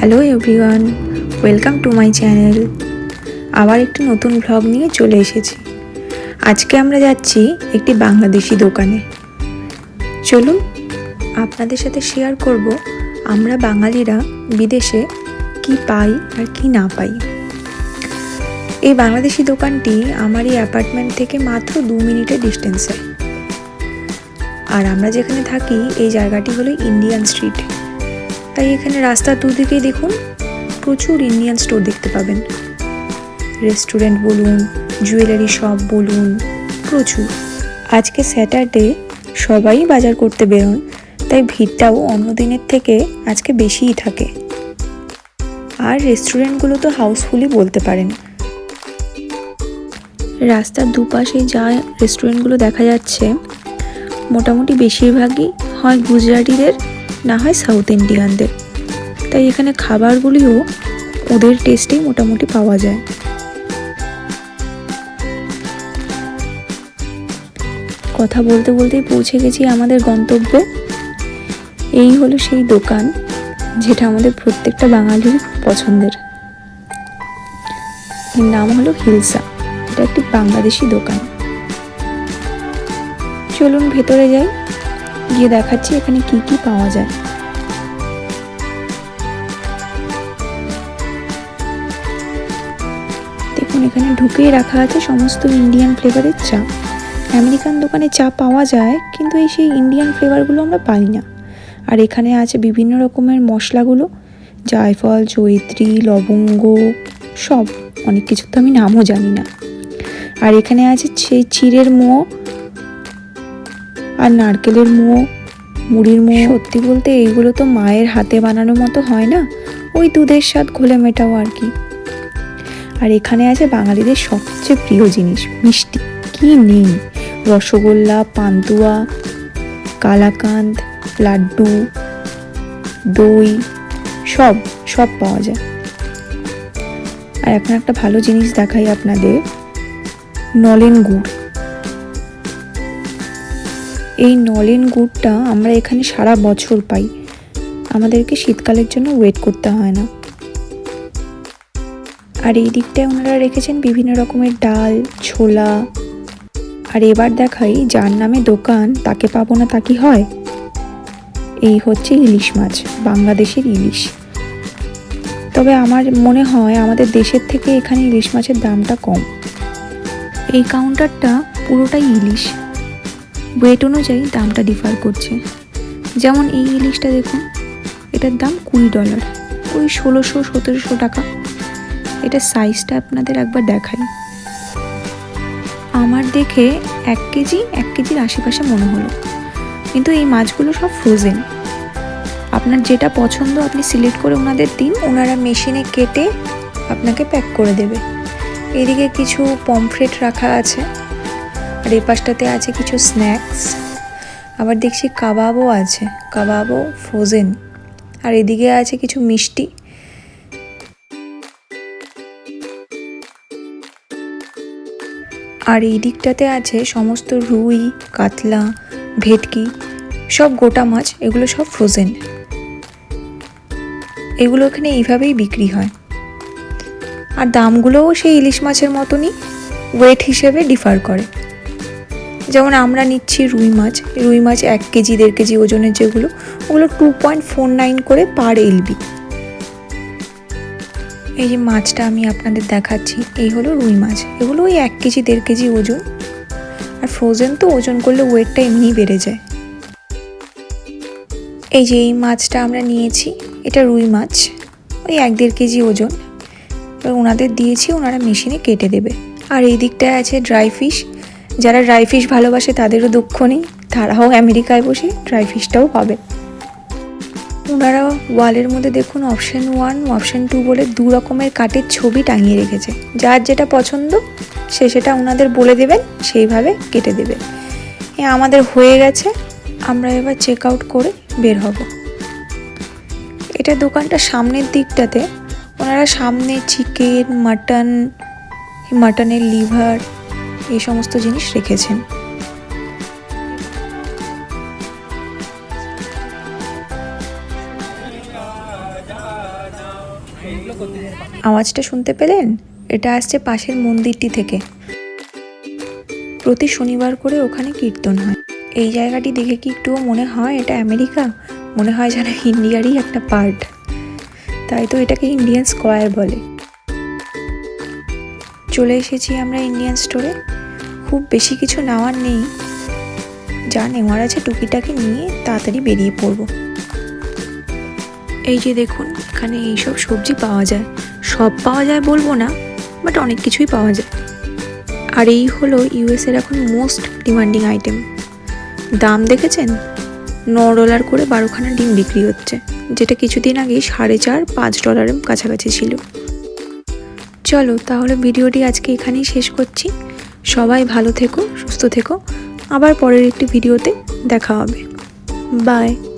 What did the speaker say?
Hello everyone, welcome to my channel. আবার একটি নতুন ভ্লগ নিয়ে চলে এসেছি। আজকে আমরা যাচ্ছি একটি বাংলাদেশি দোকানে। চলুন আপনাদের সাথে শেয়ার করব আমরা বাঙালিরা বিদেশে কি পাই আর কি না পাই। এই বাংলাদেশি দোকানটি আমার এই অ্যাপার্টমেন্ট থেকে মাত্র 2 মিনিটের ডিস্টেন্সে। আর আমরা যেখানে থাকি এই জায়গাটি হলো ইন্ডিয়ান স্ট্রিট। তাই এখানে রাস্তার দুদিকেই দেখুন প্রচুর ইন্ডিয়ান স্টোর দেখতে পাবেন। রেস্টুরেন্ট বলুন, জুয়েলারি শপ বলুন, প্রচুর। আজকে স্যাটারডে, সবাই বাজার করতে বেরোন, তাই ভিড়টাও অন্য দিনের থেকে আজকে বেশিই থাকে। আর রেস্টুরেন্টগুলো তো হাউসফুলই বলতে পারেন। রাস্তার দুপাশে যা রেস্টুরেন্টগুলো দেখা যাচ্ছে মোটামুটি বেশিরভাগই হয় গুজরাটিদের, না হয় সাউথ ইন্ডিয়ানদের। তাই এখানে খাবারগুলিও ওদের টেস্টেই মোটামুটি পাওয়া যায়। কথা বলতে বলতেই পৌঁছে গেছি আমাদের গন্তব্যে। এই হলো সেই দোকান যেটা আমাদের প্রত্যেকটা বাঙালির পছন্দের। এর নাম হলো হিলসা। এটা একটি বাংলাদেশি দোকান। চলুন ভেতরে যাই, গিয়ে দেখাচ্ছি এখানে কি কি পাওয়া যায়। দেখুন এখানে ঢুকেই রাখা আছে সমস্ত ইন্ডিয়ান ফ্লেভারের চা। আমেরিকান দোকানে চা পাওয়া যায়, কিন্তু এই সেই ইন্ডিয়ান ফ্লেভারগুলো আমরা পাই না। আর এখানে আছে বিভিন্ন রকমের মশলাগুলো, জায়ফল, জয়িত্রী, লবঙ্গ, সব অনেক কিছু তো আমি নামও জানি না। আর এখানে আছে সেই চিড়ের মোয়া আর নারকেলের মোয়া, মুড়ির মোয়া। সত্যি বলতে এইগুলো তো মায়ের হাতে বানানোর মতো হয় না, ওই দুধের স্বাদ ঘোলে মেটাও আর কি। আর এখানে আছে বাঙালিদের সবচেয়ে প্রিয় জিনিস, মিষ্টি। কি নেই! রসগোল্লা, পান্তুয়া, কালাকাঁদ, লাড্ডু, দই, সব সব পাওয়া যায়। আর এখন একটা ভালো জিনিস দেখাই আপনাদের, নলেন গুড়। এই নলেন গুড়টা আমরা এখানে সারা বছর পাই, আমাদেরকে শীতকালের জন্য ওয়েট করতে হয় না। আর এই দিকটায় ওনারা রেখেছেন বিভিন্ন রকমের ডাল, ছোলা। আর এবার দেখাই, যার নামে দোকান তাকে পাবো না তা কি হয়। এই হচ্ছে ইলিশ মাছ, বাংলাদেশের ইলিশ। তবে আমার মনে হয় আমাদের দেশের থেকে এখানে ইলিশ মাছের দামটা কম। এই কাউন্টারটা পুরোটাই ইলিশ, ওয়েট অনুযায়ী দামটা ডিফার করছে। যেমন এই ইলিশটা দেখুন, এটার দাম $20, ওই 1600-1700 টাকা। এটা সাইজটা আপনাদের একবার দেখাই। আমার দেখে 1 কেজির আশেপাশে মনে হলো, কিন্তু এই মাছগুলো সব ফ্রোজেন। আপনার যেটা পছন্দ আপনি সিলেক্ট করে ওনাদের দিন, ওনারা মেশিনে কেটে আপনাকে প্যাক করে দেবে। এদিকে কিছু পমফ্রেট রাখা আছে, আর এই পাশটাতে আছে কিছু স্ন্যাক্স। আবার দেখছি কাবাবও আছে, কাবাবও ফ্রোজেন। আর এদিকে আছে কিছু মিষ্টি। আর এই দিকটাতে আছে সমস্ত রুই, কাতলা, ভেটকি, সব গোটা মাছ। এগুলো সব ফ্রোজেন। এগুলো এখানে এইভাবেই বিক্রি হয়। আর দামগুলোও সেই ইলিশ মাছের মতনই ওয়েট হিসেবে ডিফার করে। যেমন আমরা নিচ্ছি রুই মাছ 1 কেজি 1.5 কেজি ওজনের যেগুলো, ওগুলো 2.49 করে পার এলবি। এই যে মাছটা আমি আপনাদের দেখাচ্ছি, এই হলো রুই মাছ। এগুলো ওই 1 কেজি 1.5 কেজি ওজন। আর ফ্রোজেন তো ওজন করলে ওয়েটটা এমনিই বেড়ে যায়। এই যে এই মাছটা আমরা নিয়েছি, এটা রুই মাছ, ওই 1-1.5 কেজি ওজন। এবার ওনাদের দিয়েছি, ওনারা মেশিনে কেটে দেবে। আর এই দিকটায় আছে ড্রাই ফিশ। যারা ড্রাই ফিশ ভালোবাসে তাদেরও দুঃখ নেই, তারাও আমেরিকায় বসে ড্রাই ফিশটাও পাবে। ওনারা ওয়ালের মধ্যে দেখুন অপশন 1, অপশন 2 বলে 2 রকমের কাঠের ছবি টাঙিয়ে রেখেছে। যার যেটা পছন্দ সে সেটা ওনাদের বলে দেবেন, সেইভাবে কেটে দেবে। আমাদের হয়ে গেছে, আমরা এবার চেক আউট করে বের হব। এটা দোকানটা সামনের দিকটাতে ওনারা সামনে চিকেন, মাটনের লিভার, এই সমস্ত জিনিস রেখেছেন। আওয়াজটা শুনতে পেলেন? এটা আসছে পাশের মন্দিরটি থেকে। প্রতি শনিবার করে ওখানে কীর্তন হয়। এই জায়গাটি দেখে কি একটুও মনে হয় এটা আমেরিকা? মনে হয় যেন ইন্ডিয়ারই একটা পার্ট। তাই তো এটাকে ইন্ডিয়ান স্কোয়ার বলে। চলে এসেছি আমরা ইন্ডিয়ান স্টোরে। খুব বেশি কিছু নেওয়ার নেই, যা নেওয়ার আছে টুকিটাকি নিয়ে তাড়াতাড়ি বেরিয়ে পড়বো। এই যে দেখুন, এখানে এইসব সবজি পাওয়া যায়। সব পাওয়া যায় বলবো না, বাট অনেক কিছুই পাওয়া যায়। আর এই হলো ইউএসের এখন মোস্ট ডিমান্ডিং আইটেম। দাম দেখেছেন? $9 করে 12খানা ডিম বিক্রি হচ্ছে, যেটা কিছুদিন আগেই $4.5-5 কাছাকাছি ছিল। চলো তাহলে ভিডিওটি আজকে এখানেই শেষ করছি। সবাই ভালো থেকো, সুস্থ থেকো। আবার পরের একটি ভিডিওতে দেখা হবে। বাই।